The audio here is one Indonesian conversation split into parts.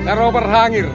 Karo perhangir.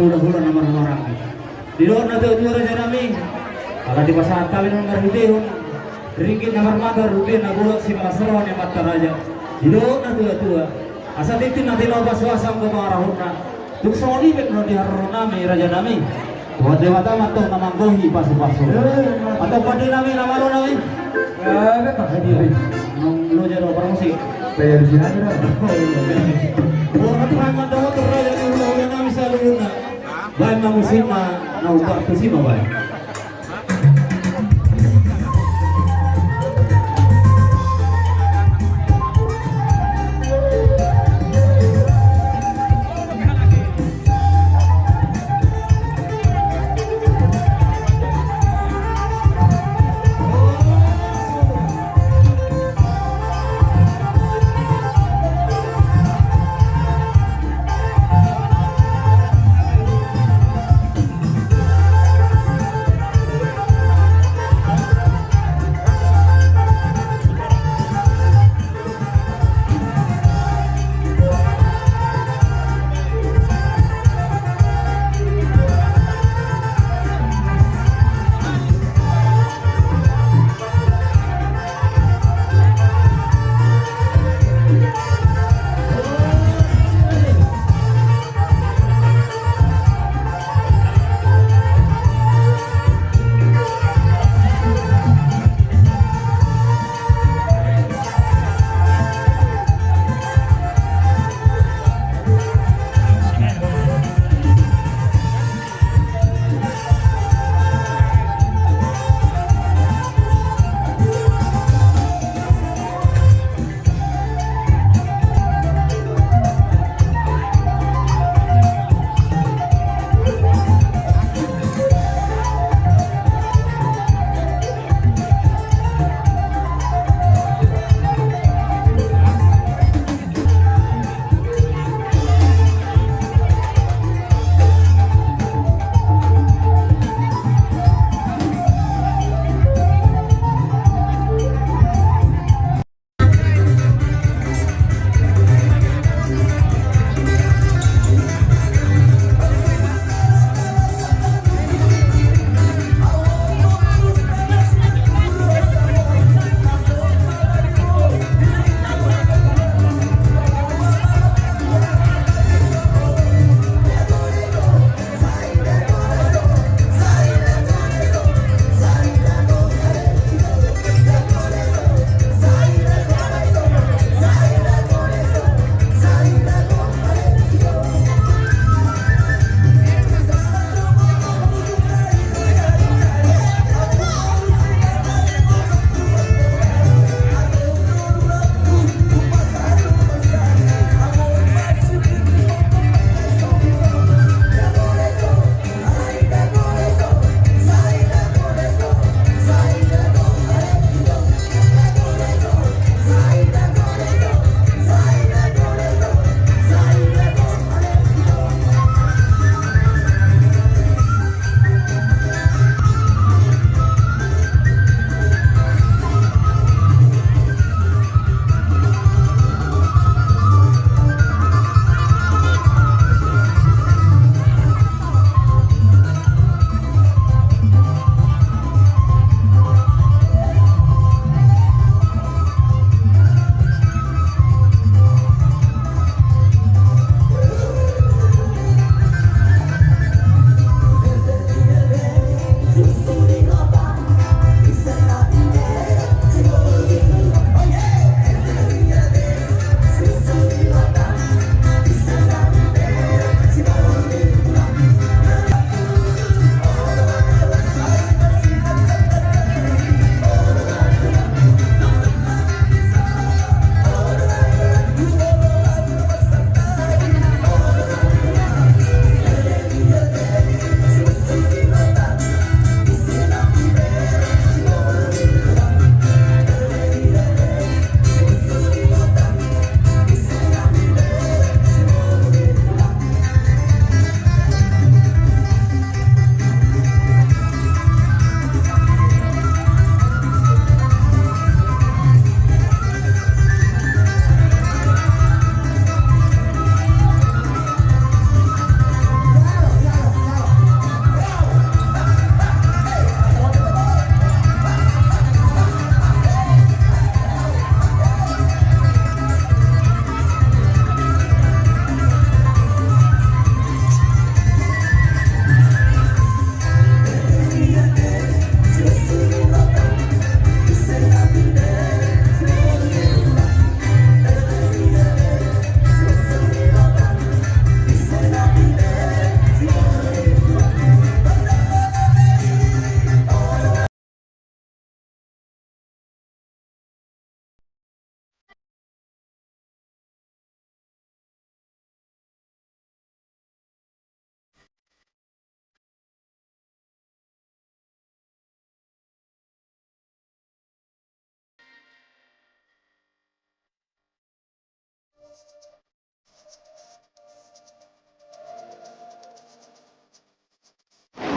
Hula-hula nomor orang di luar nanti dua raja nami kalau di pasar kawin nomor hutihun ringgit nomor mata rupiah nabulak si malasron yang mata raja di luar nanti dua asal itu nanti loba suasang ke marahuna tuk soli bet no di harun nami raja nami buat dewata matuh namang gohi pasu-pasu atau pada nami nama lo nami betul hadiah lo jadi opera musik bayar sih aja orang tuh hanya tahu tuh raja di hula nami selalu baik mamusim na upah tu sih baik.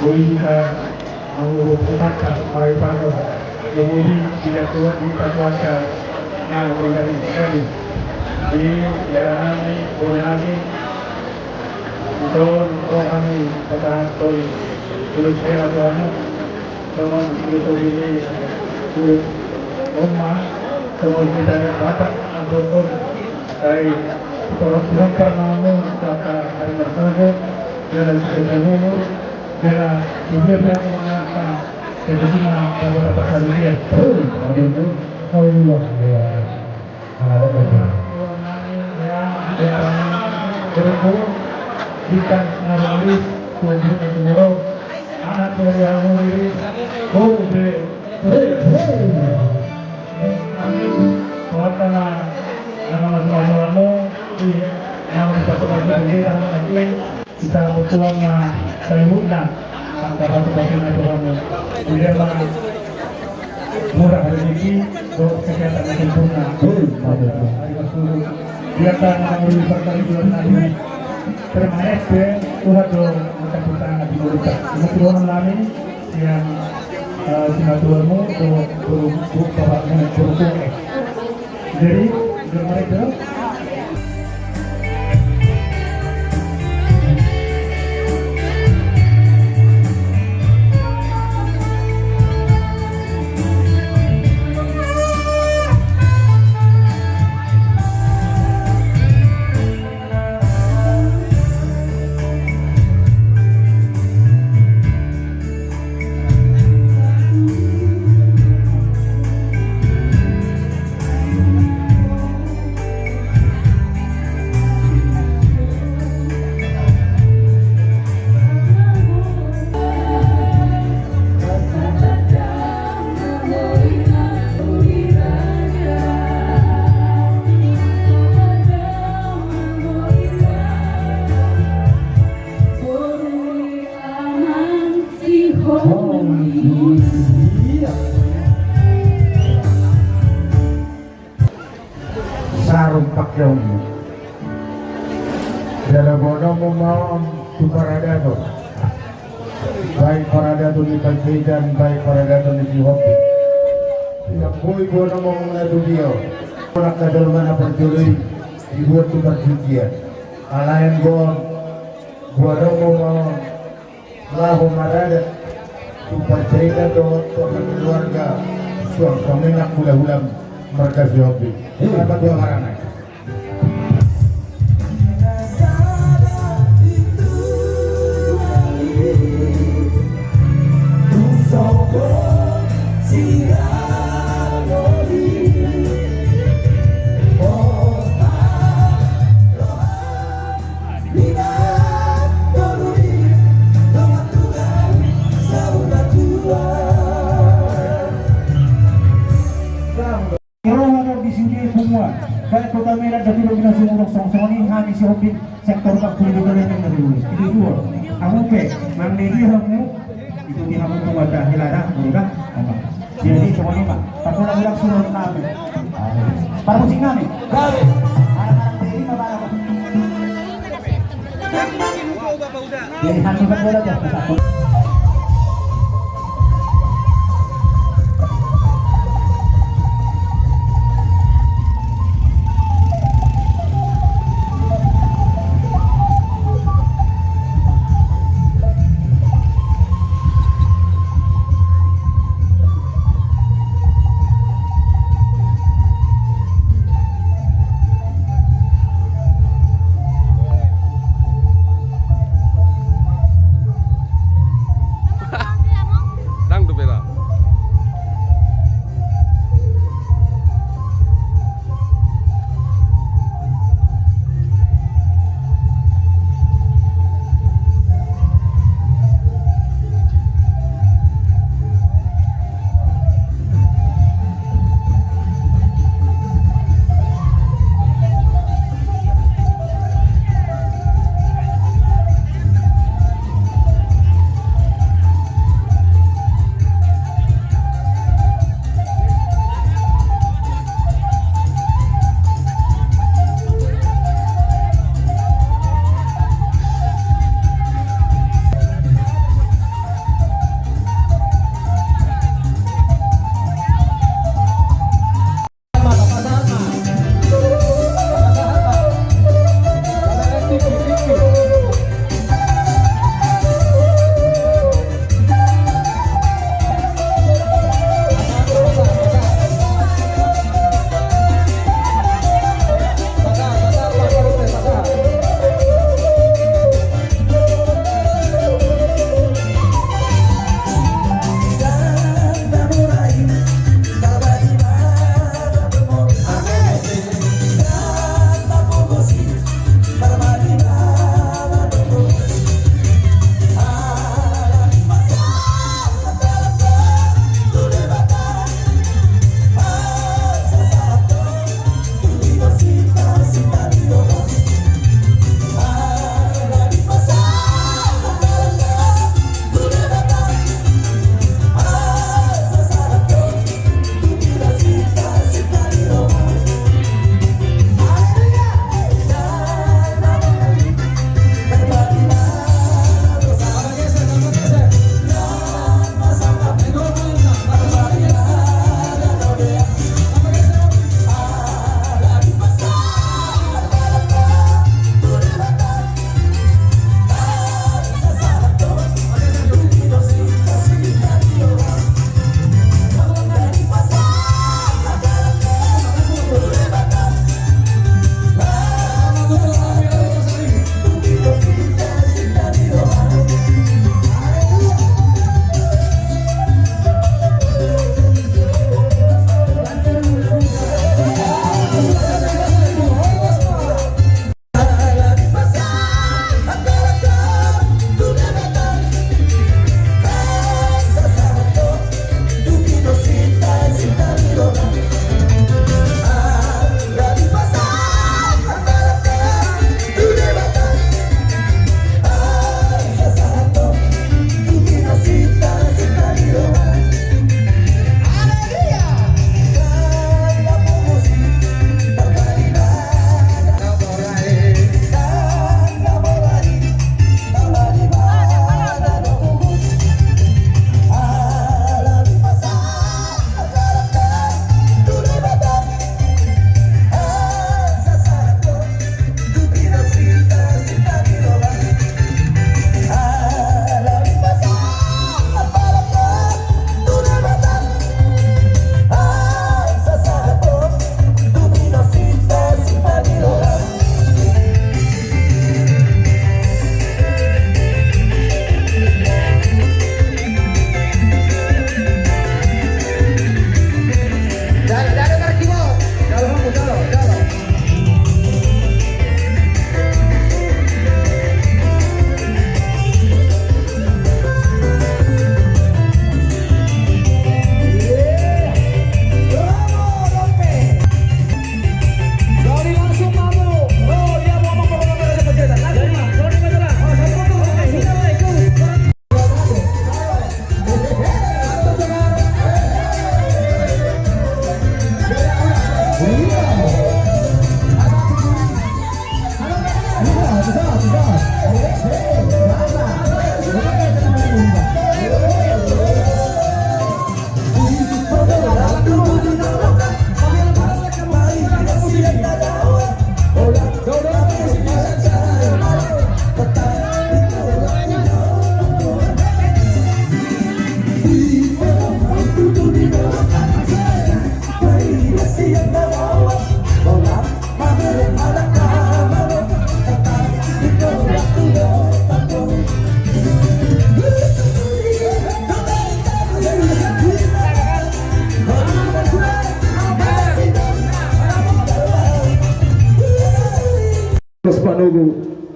Política menggunakan Maripano kemudian tidak kuat di Pakuanca yang berganti sekali di daerah ini Boyani untuk kami katakan Toli terus saya Tuhan teman itu ini rumah teman kita yang batak untuk dari orang karena kata hari tersebut dan sebenarnya bila ibunya mengatakan kedua beberapa kali dia itu Allah ya kita narulis tujuh minggu anak yang murid Watana nama nama di yang satu lagi kita butuhnya selimutnya antara satu bagian itu kamu tidak mana murah rezeki untuk kesehatan sempurna biarkan kami berkali bulan lagi terima kasih Tuhan Tuhan kita di kita kebetulan kami yang sinatuanmu untuk bapakmu berhubung jadi mereka sarung pakyong dalam bono mau tu parada tu baik parada tu di Panjaitan baik parada tu di Hoki yang boy bono mau mengadu dia orang kadal mana percuri dibuat tu percucian alayan bon bono mau lahu marada tu Panjaitan tu keluarga suami nak ulam markas Hoki apa dua orang baik kota Medan dan dominasi untuk song-songi kami si Hobi sektor pendidikan yang terdahulu ini dua kamu pe mandiri kamu itu di kamu tuh ada hilada udah apa jadi semuanya pak tapi lagi bilang suruh kami para musik kami garis anak-anak diri apa jadi hati berbeda ya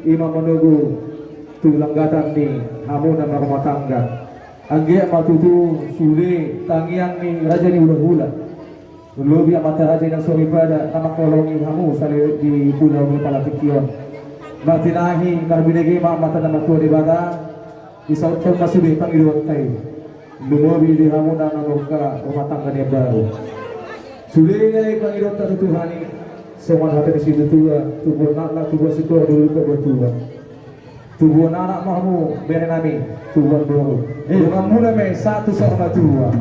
imam menunggu tulanggatan ni hamu nama rumah tangga. Angge matutu sule tangiang ni raja ni hula-hula. Lubi mata raja yang suami pada nama kolongi hamu sale di pulau ni Palapikion. Matinahi marbinegi mata nama tua di bada di sautan masudi panggil watai. Lumobi di hamu nama rumah tangga ni baru. Sule ni panggil watai Tuhani. Semua hati di situ tua, tubuh anak tubuh situ dulu ke tua. Tubuh anak mahmu berenami tubuh baru. Kamu nama satu sama tua.